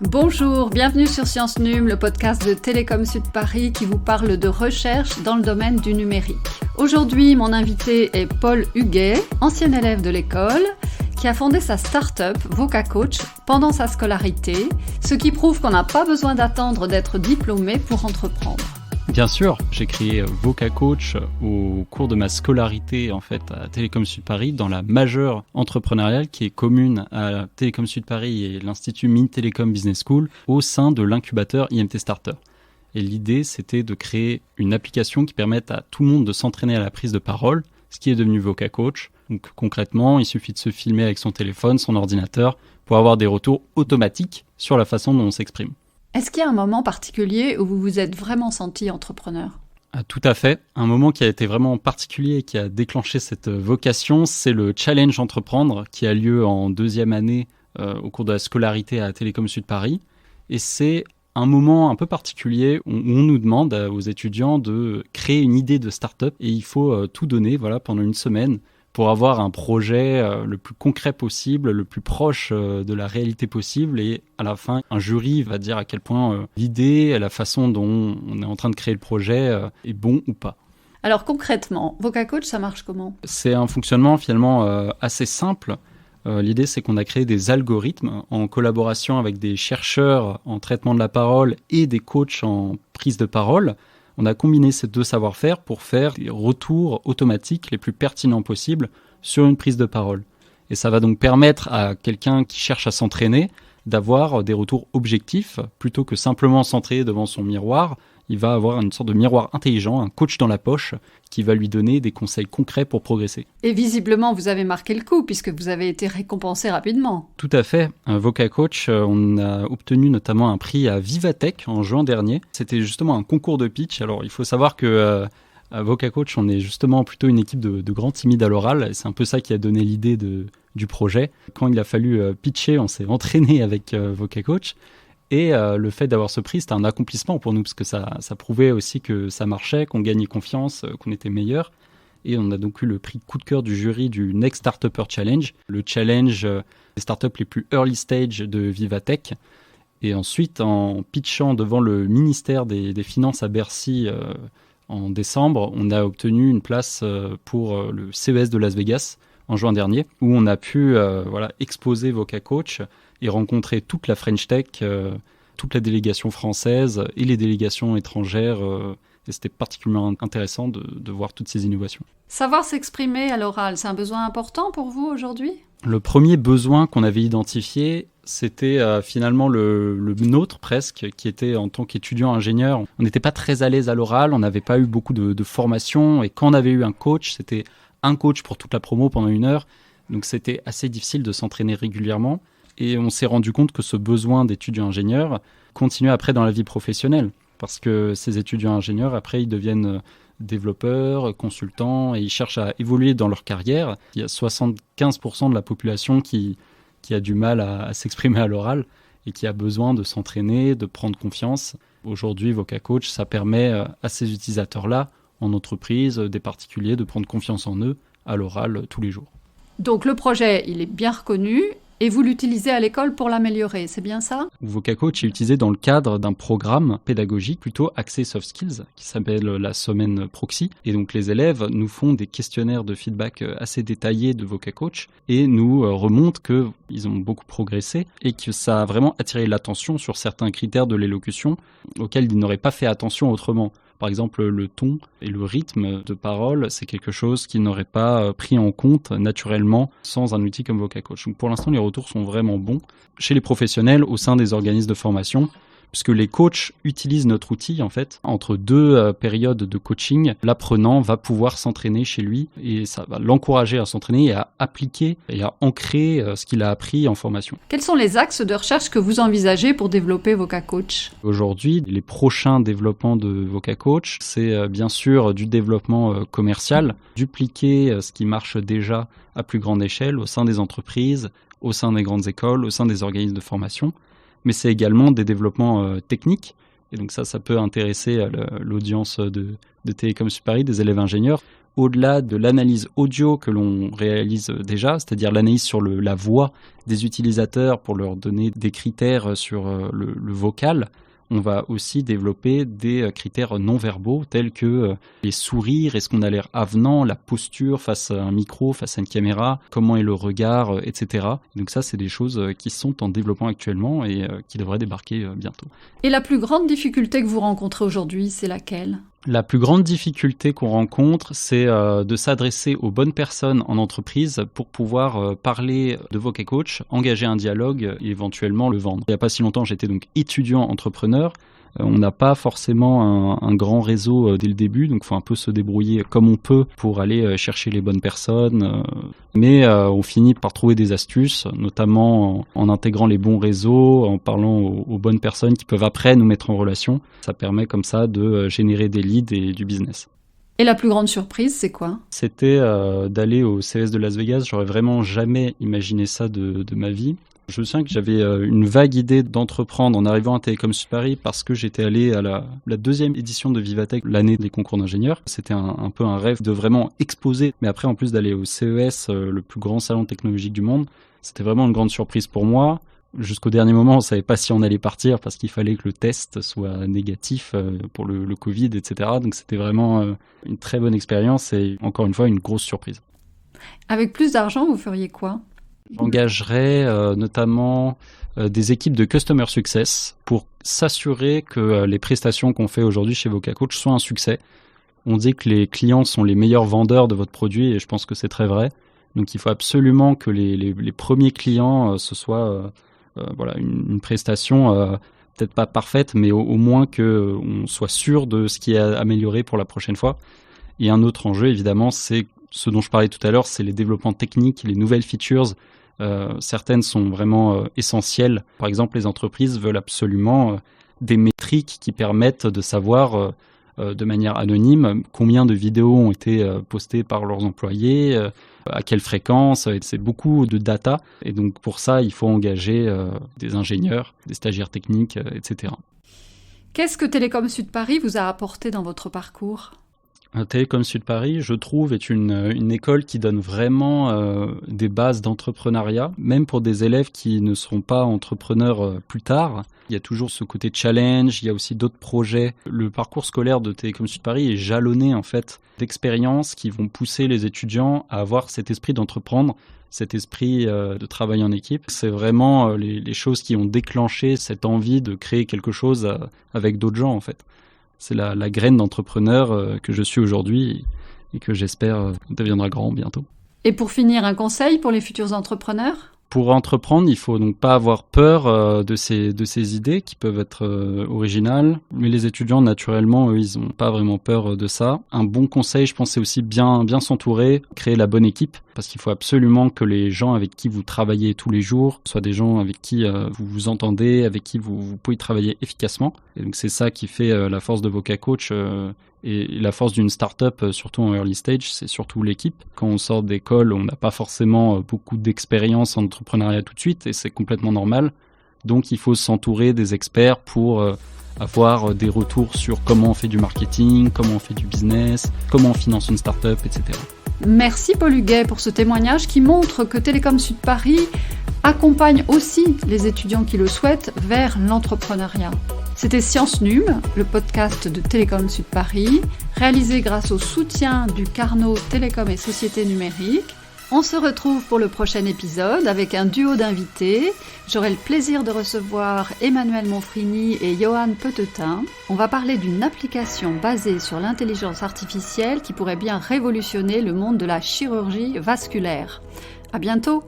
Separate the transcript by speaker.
Speaker 1: Bonjour, bienvenue sur Science Num, le podcast de Télécom Sud Paris qui vous parle de recherche dans le domaine du numérique. Aujourd'hui, mon invité est Paul Huguet, ancien élève de l'école, qui a fondé sa start-up VocaCoach pendant sa scolarité, ce qui prouve qu'on n'a pas besoin d'attendre d'être diplômé pour entreprendre.
Speaker 2: Bien sûr, j'ai créé VocaCoach au cours de ma scolarité à Télécom Sud Paris dans la majeure entrepreneuriale qui est commune à Télécom Sud Paris et l'Institut Mines Télécom Business School au sein de l'incubateur IMT Starter. Et l'idée, c'était de créer une application qui permette à tout le monde de s'entraîner à la prise de parole, ce qui est devenu VocaCoach. Donc concrètement, il suffit de se filmer avec son téléphone, son ordinateur, pour avoir des retours automatiques sur la façon dont on s'exprime.
Speaker 1: Est-ce qu'il y a un moment particulier où vous vous êtes vraiment senti entrepreneur ?
Speaker 2: Tout à fait. Un moment qui a été vraiment particulier et qui a déclenché cette vocation, c'est le Challenge Entreprendre qui a lieu en deuxième année au cours de la scolarité à Télécom Sud Paris. Et c'est un moment un peu particulier où on nous demande aux étudiants de créer une idée de start-up et il faut tout donner pendant une semaine pour avoir un projet le plus concret possible, le plus proche de la réalité possible. Et à la fin, un jury va dire à quel point l'idée, la façon dont on est en train de créer le projet est bon ou pas.
Speaker 1: Alors concrètement, VocaCoach, ça marche comment ?
Speaker 2: C'est un fonctionnement finalement assez simple. L'idée, c'est qu'on a créé des algorithmes en collaboration avec des chercheurs en traitement de la parole et des coachs en prise de parole. On a combiné ces deux savoir-faire pour faire des retours automatiques les plus pertinents possibles sur une prise de parole. Et ça va donc permettre à quelqu'un qui cherche à s'entraîner d'avoir des retours objectifs plutôt que simplement s'entraîner devant son miroir. Il va avoir une sorte de miroir intelligent, un coach dans la poche qui va lui donner des conseils concrets pour progresser.
Speaker 1: Et visiblement, vous avez marqué le coup puisque vous avez été récompensé rapidement.
Speaker 2: Tout à fait. VocaCoach, on a obtenu notamment un prix à Vivatech en juin dernier. C'était justement un concours de pitch. Alors, il faut savoir que à VocaCoach, on est justement plutôt une équipe de grands timides à l'oral. Et c'est un peu ça qui a donné l'idée du projet. Quand il a fallu pitcher, on s'est entraîné avec VocaCoach. Et le fait d'avoir ce prix, c'était un accomplissement pour nous, parce que ça prouvait aussi que ça marchait, qu'on gagnait confiance, qu'on était meilleur. Et on a donc eu le prix coup de cœur du jury du Next Startupper Challenge, le challenge des startups les plus early stage de Vivatech. Et ensuite, en pitchant devant le ministère des Finances à Bercy en décembre, on a obtenu une place pour le CES de Las Vegas en juin dernier, où on a pu exposer VocaCoach et rencontrer toute la French Tech, toute la délégation française et les délégations étrangères. Et c'était particulièrement intéressant de voir toutes ces innovations.
Speaker 1: Savoir s'exprimer à l'oral, c'est un besoin important pour vous aujourd'hui ?
Speaker 2: Le premier besoin qu'on avait identifié, c'était finalement le nôtre presque, qui était en tant qu'étudiant ingénieur. On n'était pas très à l'aise à l'oral, on n'avait pas eu beaucoup de formation. Et quand on avait eu un coach, c'était un coach pour toute la promo pendant 1 heure. Donc c'était assez difficile de s'entraîner régulièrement. Et on s'est rendu compte que ce besoin d'étudiants ingénieurs continuait après dans la vie professionnelle. Parce que ces étudiants ingénieurs, après, ils deviennent développeurs, consultants, et ils cherchent à évoluer dans leur carrière. Il y a 75% de la population qui a du mal à s'exprimer à l'oral et qui a besoin de s'entraîner, de prendre confiance. Aujourd'hui, VocaCoach, ça permet à ces utilisateurs-là, en entreprise, des particuliers, de prendre confiance en eux à l'oral tous les jours.
Speaker 1: Donc le projet, il est bien reconnu. Et vous l'utilisez à l'école pour l'améliorer, c'est bien ça ?
Speaker 2: VocaCoach est utilisé dans le cadre d'un programme pédagogique plutôt axé soft skills qui s'appelle la semaine Proxy. Et donc les élèves nous font des questionnaires de feedback assez détaillés de VocaCoach et nous remontent qu'ils ont beaucoup progressé et que ça a vraiment attiré l'attention sur certains critères de l'élocution auxquels ils n'auraient pas fait attention autrement. Par exemple, le ton et le rythme de parole, c'est quelque chose qu'ils n'auraient pas pris en compte naturellement sans un outil comme VocaCoach. Donc pour l'instant, les retours sont vraiment bons chez les professionnels au sein des organismes de formation, puisque les coachs utilisent notre outil entre 2 périodes de coaching. L'apprenant va pouvoir s'entraîner chez lui et ça va l'encourager à s'entraîner et à appliquer et à ancrer ce qu'il a appris en formation.
Speaker 1: Quels sont les axes de recherche que vous envisagez pour développer VocaCoach ?
Speaker 2: Aujourd'hui, les prochains développements de VocaCoach, c'est bien sûr du développement commercial, dupliquer ce qui marche déjà à plus grande échelle au sein des entreprises, au sein des grandes écoles, au sein des organismes de formation. Mais c'est également des développements techniques. Et donc ça peut intéresser l'audience de de Télécom Sud Paris, des élèves ingénieurs, au-delà de l'analyse audio que l'on réalise déjà, c'est-à-dire l'analyse sur la voix des utilisateurs pour leur donner des critères sur le vocal, on va aussi développer des critères non-verbaux tels que les sourires, est-ce qu'on a l'air avenant, la posture face à un micro, face à une caméra, comment est le regard, etc. Donc ça, c'est des choses qui sont en développement actuellement et qui devraient débarquer bientôt.
Speaker 1: Et la plus grande difficulté que vous rencontrez aujourd'hui, c'est laquelle ?
Speaker 2: La plus grande difficulté qu'on rencontre, c'est de s'adresser aux bonnes personnes en entreprise pour pouvoir parler de VocaCoach, engager un dialogue et éventuellement le vendre. Il n'y a pas si longtemps, j'étais donc étudiant entrepreneur. On n'a pas forcément un grand réseau dès le début, donc il faut un peu se débrouiller comme on peut pour aller chercher les bonnes personnes. Mais on finit par trouver des astuces, notamment en intégrant les bons réseaux, en parlant aux bonnes personnes qui peuvent après nous mettre en relation. Ça permet comme ça de générer des leads et du business.
Speaker 1: Et la plus grande surprise, c'est quoi ?
Speaker 2: C'était d'aller au CES de Las Vegas. J'aurais vraiment jamais imaginé ça de ma vie. Je me souviens que j'avais une vague idée d'entreprendre en arrivant à Télécom Sud Paris parce que j'étais allé à la deuxième édition de Vivatech, l'année des concours d'ingénieurs. C'était un peu un rêve de vraiment exposer. Mais après, en plus d'aller au CES, le plus grand salon technologique du monde, c'était vraiment une grande surprise pour moi. Jusqu'au dernier moment, on ne savait pas si on allait partir parce qu'il fallait que le test soit négatif pour le Covid, etc. Donc c'était vraiment une très bonne expérience et encore une fois, une grosse surprise.
Speaker 1: Avec plus d'argent, vous feriez quoi ?
Speaker 2: J'engagerai notamment des équipes de Customer Success pour s'assurer que les prestations qu'on fait aujourd'hui chez VocaCoach soient un succès. On dit que les clients sont les meilleurs vendeurs de votre produit et je pense que c'est très vrai. Donc il faut absolument que les premiers clients, ce soit une prestation peut-être pas parfaite, mais au moins qu'on soit sûr de ce qui est amélioré pour la prochaine fois. Et un autre enjeu, évidemment, c'est ce dont je parlais tout à l'heure, c'est les développements techniques, les nouvelles features. Certaines sont vraiment essentielles. Par exemple, les entreprises veulent absolument des métriques qui permettent de savoir de manière anonyme combien de vidéos ont été postées par leurs employés, à quelle fréquence. C'est beaucoup de data. Et donc pour ça, il faut engager des ingénieurs, des stagiaires techniques, etc.
Speaker 1: Qu'est-ce que Télécom Sud Paris vous a apporté dans votre parcours ?
Speaker 2: Télécom Sud Paris, je trouve, est une école qui donne vraiment des bases d'entrepreneuriat, même pour des élèves qui ne seront pas entrepreneurs plus tard. Il y a toujours ce côté challenge, il y a aussi d'autres projets. Le parcours scolaire de Télécom Sud Paris est jalonné en fait d'expériences qui vont pousser les étudiants à avoir cet esprit d'entreprendre, cet esprit de travail en équipe. C'est vraiment les choses qui ont déclenché cette envie de créer quelque chose avec d'autres gens en fait. C'est la graine d'entrepreneur que je suis aujourd'hui et que j'espère deviendra grand bientôt.
Speaker 1: Et pour finir, un conseil pour les futurs entrepreneurs ?
Speaker 2: Pour entreprendre, il faut donc pas avoir peur de ces idées qui peuvent être originales. Mais les étudiants, naturellement, eux, ils n'ont pas vraiment peur de ça. Un bon conseil, je pense, c'est aussi bien s'entourer, créer la bonne équipe. Parce qu'il faut absolument que les gens avec qui vous travaillez tous les jours soient des gens avec qui vous vous entendez, avec qui vous pouvez travailler efficacement. Et donc c'est ça qui fait la force de VocaCoach et la force d'une start-up, surtout en early stage, c'est surtout l'équipe. Quand on sort d'école, on n'a pas forcément beaucoup d'expérience en entrepreneuriat tout de suite et c'est complètement normal. Donc il faut s'entourer des experts pour avoir des retours sur comment on fait du marketing, comment on fait du business, comment on finance une start-up, etc.
Speaker 1: Merci Paul Huguet pour ce témoignage qui montre que Télécom Sud Paris accompagne aussi les étudiants qui le souhaitent vers l'entrepreneuriat. C'était Science Num, le podcast de Télécom Sud Paris, réalisé grâce au soutien du Carnot Télécom et Sociétés Numériques. On se retrouve pour le prochain épisode avec un duo d'invités. J'aurai le plaisir de recevoir Emmanuel Monfrini et Johan Petetin. On va parler d'une application basée sur l'intelligence artificielle qui pourrait bien révolutionner le monde de la chirurgie vasculaire. À bientôt!